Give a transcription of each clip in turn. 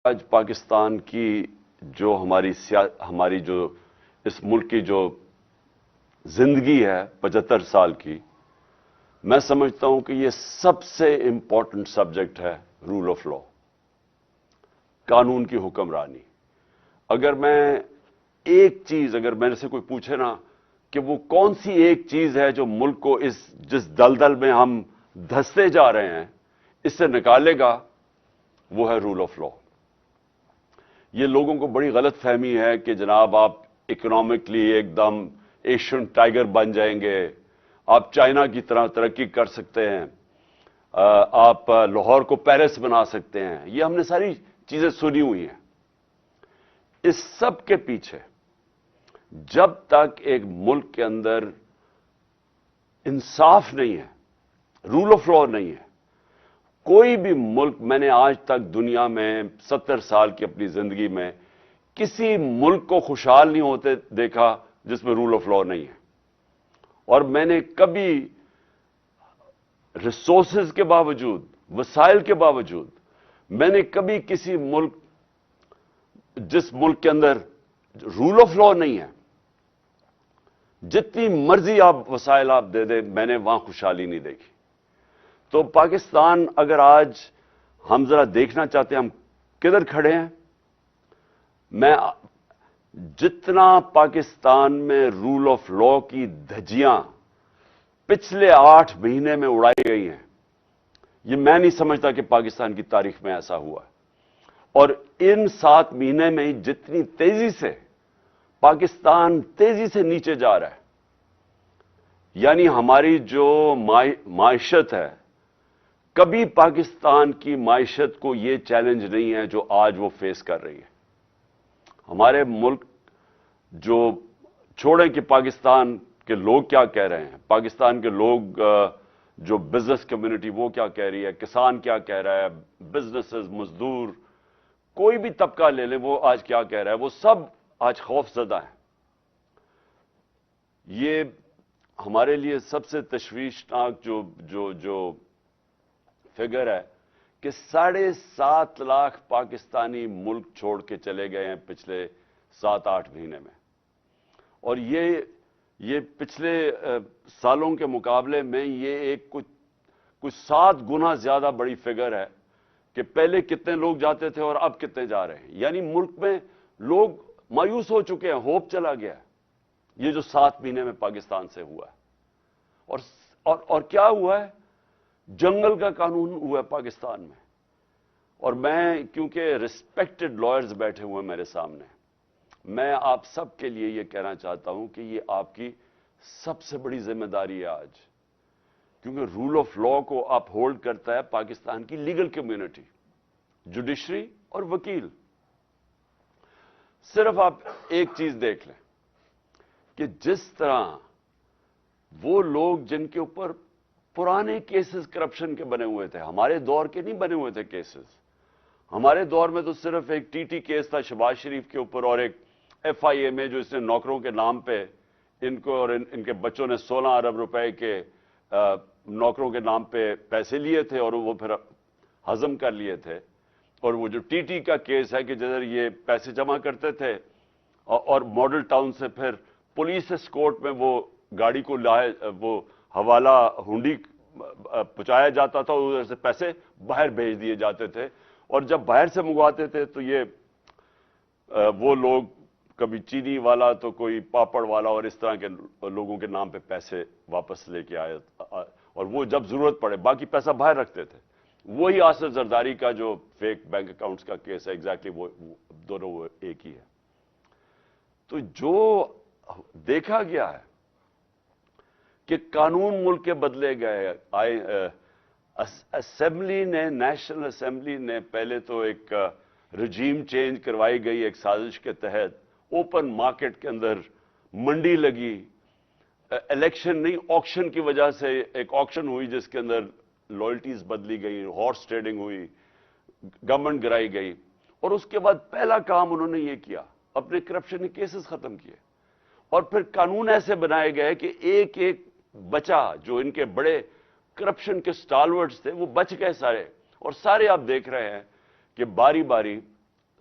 آج پاکستان کی جو ہماری جو اس ملک کی جو زندگی ہے 75 سال کی، میں سمجھتا ہوں کہ یہ سب سے امپورٹنٹ سبجیکٹ ہے رول آف لا، قانون کی حکمرانی۔ اگر میرے سے کوئی پوچھے نا کہ وہ کون سی ایک چیز ہے جو ملک کو جس دلدل میں ہم دھستے جا رہے ہیں اس سے نکالے گا، وہ ہے رول آف لا۔ یہ لوگوں کو بڑی غلط فہمی ہے کہ جناب آپ اکنامکلی ایک دم ایشین ٹائیگر بن جائیں گے، آپ چائنا کی طرح ترقی کر سکتے ہیں، آپ لاہور کو پیرس بنا سکتے ہیں۔ یہ ہم نے ساری چیزیں سنی ہوئی ہیں۔ اس سب کے پیچھے جب تک ایک ملک کے اندر انصاف نہیں ہے، رول آف لا نہیں ہے، کوئی بھی ملک، میں نے آج تک دنیا میں 70 سال کی اپنی زندگی میں کسی ملک کو خوشحال نہیں ہوتے دیکھا جس میں رول آف لا نہیں ہے۔ اور میں نے کبھی ریسورسز کے باوجود، وسائل کے باوجود، میں نے کبھی کسی ملک، جس ملک کے اندر رول آف لا نہیں ہے، جتنی مرضی آپ وسائل آپ دے دیں، میں نے وہاں خوشحالی نہیں دیکھی۔ تو پاکستان، اگر آج ہم ذرا دیکھنا چاہتے ہیں ہم کدھر کھڑے ہیں، میں جتنا پاکستان میں رول آف لا کی دھجیاں پچھلے 8 مہینے میں اڑائی گئی ہیں، یہ میں نہیں سمجھتا کہ پاکستان کی تاریخ میں ایسا ہوا ہے۔ اور ان 7 مہینے میں جتنی تیزی سے پاکستان تیزی سے نیچے جا رہا ہے، یعنی ہماری جو معیشت ہے، کبھی پاکستان کی معیشت کو یہ چیلنج نہیں ہے جو آج وہ فیس کر رہی ہے۔ ہمارے ملک، جو چھوڑیں کہ پاکستان کے لوگ کیا کہہ رہے ہیں، پاکستان کے لوگ، جو بزنس کمیونٹی وہ کیا کہہ رہی ہے، کسان کیا کہہ رہا ہے، بزنسز، مزدور، کوئی بھی طبقہ لے لیں وہ آج کیا کہہ رہا ہے، وہ سب آج خوف زدہ ہیں۔ یہ ہمارے لیے سب سے تشویشناک جو فگر ہے کہ 7.5 لاکھ پاکستانی ملک چھوڑ کے چلے گئے ہیں پچھلے 7-8 مہینے میں۔ اور یہ پچھلے سالوں کے مقابلے میں یہ ایک کچھ 7 گنا زیادہ بڑی فگر ہے کہ پہلے کتنے لوگ جاتے تھے اور اب کتنے جا رہے ہیں۔ یعنی ملک میں لوگ مایوس ہو چکے ہیں، ہوپ چلا گیا ہے۔ یہ جو 7 مہینے میں پاکستان سے ہوا ہے، اور کیا ہوا ہے، جنگل کا قانون ہوا ہے پاکستان میں۔ اور میں، کیونکہ ریسپیکٹڈ لائرز بیٹھے ہوئے میرے سامنے، میں آپ سب کے لیے یہ کہنا چاہتا ہوں کہ یہ آپ کی سب سے بڑی ذمہ داری ہے آج، کیونکہ رول آف لا کو اپ ہولڈ کرتا ہے پاکستان کی لیگل کمیونٹی، جوڈیشری اور وکیل۔ صرف آپ ایک چیز دیکھ لیں کہ جس طرح وہ لوگ جن کے اوپر پرانے کیسز کرپشن کے بنے ہوئے تھے، ہمارے دور کے نہیں بنے ہوئے تھے کیسز، ہمارے دور میں تو صرف ایک ٹی کیس تھا شہباز شریف کے اوپر، اور ایک FIA میں جو اس نے نوکروں کے نام پہ ان کو اور ان کے بچوں نے 16 ارب روپے کے نوکروں کے نام پہ پیسے لیے تھے اور وہ پھر ہضم کر لیے تھے۔ اور وہ جو ٹی کا کیس ہے کہ جدھر یہ پیسے جمع کرتے تھے اور ماڈل ٹاؤن سے پھر پولیس اسکورٹ میں وہ گاڑی کو لائے، وہ حوالہ ہنڈی پہنچایا جاتا تھا، ادھر سے پیسے باہر بھیج دیے جاتے تھے، اور جب باہر سے منگواتے تھے تو یہ وہ لوگ، کبھی چینی والا تو کوئی پاپڑ والا، اور اس طرح کے لوگوں کے نام پہ پیسے واپس لے کے آئے، اور وہ جب ضرورت پڑے باقی پیسہ باہر رکھتے تھے۔ وہی آصف زرداری کا جو فیک بینک اکاؤنٹس کا کیس ہے، ایگزیکٹلی وہ دونوں وہ ایک ہی ہے۔ تو جو دیکھا گیا ہے کہ قانون ملک کے بدلے گئے، اسمبلی نے، نیشنل اسمبلی نے پہلے تو ایک رجیم چینج کروائی گئی ایک سازش کے تحت، اوپن مارکیٹ کے اندر منڈی لگی، الیکشن نہیں آکشن کی وجہ سے ایک آکشن ہوئی جس کے اندر لائلٹیز بدلی گئی، ہارس ٹریڈنگ ہوئی، گورنمنٹ گرائی گئی، اور اس کے بعد پہلا کام انہوں نے یہ کیا، اپنے کرپشن کے کیسز ختم کیے، اور پھر قانون ایسے بنائے گئے کہ ایک ایک بچا، جو ان کے بڑے کرپشن کے سٹالورٹس تھے وہ بچ گئے سارے، اور سارے آپ دیکھ رہے ہیں کہ باری باری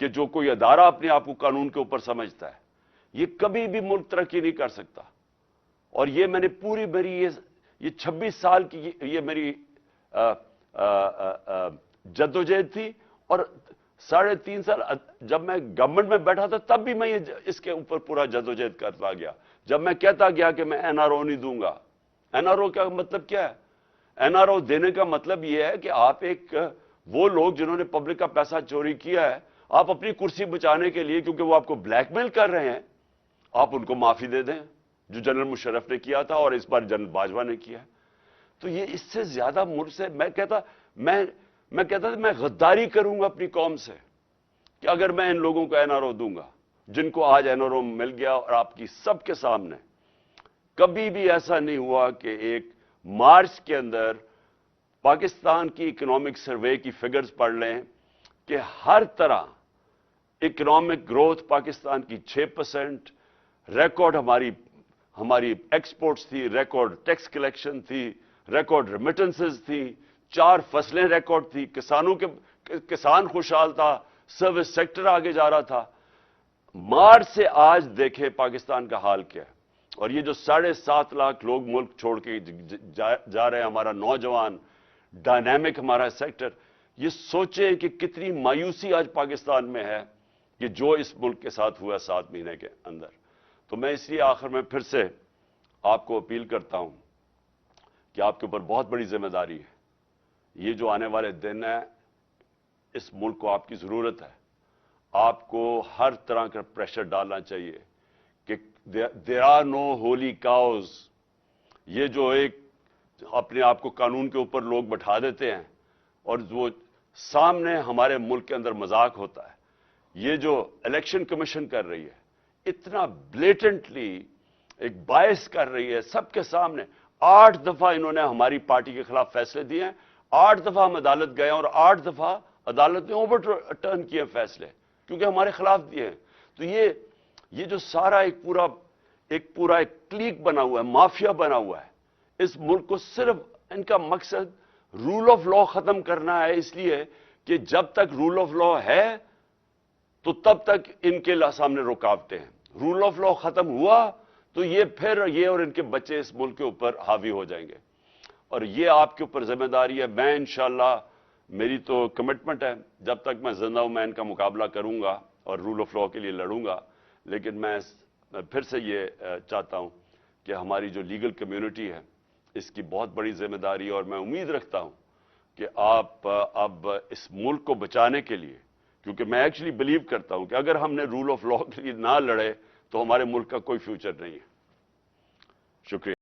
کہ جو کوئی ادارہ اپنے آپ کو قانون کے اوپر سمجھتا ہے، یہ کبھی بھی ملک ترقی نہیں کر سکتا۔ اور یہ میں نے پوری میری یہ 26 سال کی یہ میری جدوجہد تھی، اور 3.5 سال جب میں گورنمنٹ میں بیٹھا تھا تب بھی میں اس کے اوپر پورا جدوجہد کرتا گیا۔ جب میں کہتا گیا کہ میں این آر او نہیں دوں گا، این آر او کا مطلب کیا ہے؟ این آر او دینے کا مطلب یہ ہے کہ آپ وہ لوگ جنہوں نے پبلک کا پیسہ چوری کیا ہے، آپ اپنی کرسی بچانے کے لیے، کیونکہ وہ آپ کو بلیک میل کر رہے ہیں، آپ ان کو معافی دے دیں، جو جنرل مشرف نے کیا تھا اور اس بار جنرل باجوہ نے کیا۔ تو یہ اس سے زیادہ ملک سے میں کہتا تھا میں غداری کروں گا اپنی قوم سے کہ اگر میں ان لوگوں کو این آر او دوں گا جن کو آج این آر او مل گیا۔ اور آپ کی سب کے سامنے کبھی بھی ایسا نہیں ہوا کہ ایک مارچ کے اندر پاکستان کی اکنامک سروے کی فگرز پڑھ لیں کہ ہر طرح اکنامک گروتھ پاکستان کی 6%، ریکارڈ ہماری ایکسپورٹس تھی، ریکارڈ ٹیکس کلیکشن تھی، ریکارڈ ریمیٹنسز تھی، 4 فصلیں ریکارڈ تھی، کسان خوشحال تھا، سروس سیکٹر آگے جا رہا تھا۔ مارچ سے آج دیکھیں پاکستان کا حال کیا ہے۔ اور یہ جو 7.5 لاکھ لوگ ملک چھوڑ کے جا رہے ہیں، ہمارا نوجوان ڈائنامک ہمارا سیکٹر، یہ سوچیں کہ کتنی مایوسی آج پاکستان میں ہے کہ جو اس ملک کے ساتھ ہوا 7 مہینے کے اندر۔ تو میں اس لیے آخر میں پھر سے آپ کو اپیل کرتا ہوں کہ آپ کے اوپر بہت بڑی ذمہ داری ہے۔ یہ جو آنے والے دن ہیں، اس ملک کو آپ کی ضرورت ہے۔ آپ کو ہر طرح کا پریشر ڈالنا چاہیے کہ there are no holy cows. یہ جو اپنے آپ کو قانون کے اوپر لوگ بٹھا دیتے ہیں اور وہ سامنے ہمارے ملک کے اندر مذاق ہوتا ہے۔ یہ جو الیکشن کمیشن کر رہی ہے، اتنا بلیٹنٹلی ایک باعث کر رہی ہے سب کے سامنے۔ 8 دفعہ انہوں نے ہماری پارٹی کے خلاف فیصلے دیے ہیں، 8 دفعہ ہم عدالت گئے اور 8 دفعہ عدالت نے اوور ٹرن کیے فیصلے، کیونکہ ہمارے خلاف دیے ہیں۔ تو یہ جو سارا ایک کلیک بنا ہوا ہے، مافیا بنا ہوا ہے، اس ملک کو صرف ان کا مقصد رول آف لا ختم کرنا ہے، اس لیے کہ جب تک رول آف لا ہے تو تب تک ان کے سامنے رکاوٹیں ہیں۔ رول آف لا ختم ہوا تو یہ اور ان کے بچے اس ملک کے اوپر حاوی ہو جائیں گے۔ اور یہ آپ کے اوپر ذمہ داری ہے۔ میں انشاءاللہ، میری تو کمٹمنٹ ہے، جب تک میں زندہ ہوں میں ان کا مقابلہ کروں گا اور رول آف لا کے لیے لڑوں گا۔ لیکن میں پھر سے یہ چاہتا ہوں کہ ہماری جو لیگل کمیونٹی ہے، اس کی بہت بڑی ذمہ داری ہے، اور میں امید رکھتا ہوں کہ آپ اب اس ملک کو بچانے کے لیے، کیونکہ میں ایکچولی بلیو کرتا ہوں کہ اگر ہم نے رول آف لا کے لیے نہ لڑے تو ہمارے ملک کا کوئی فیوچر نہیں ہے۔ شکریہ۔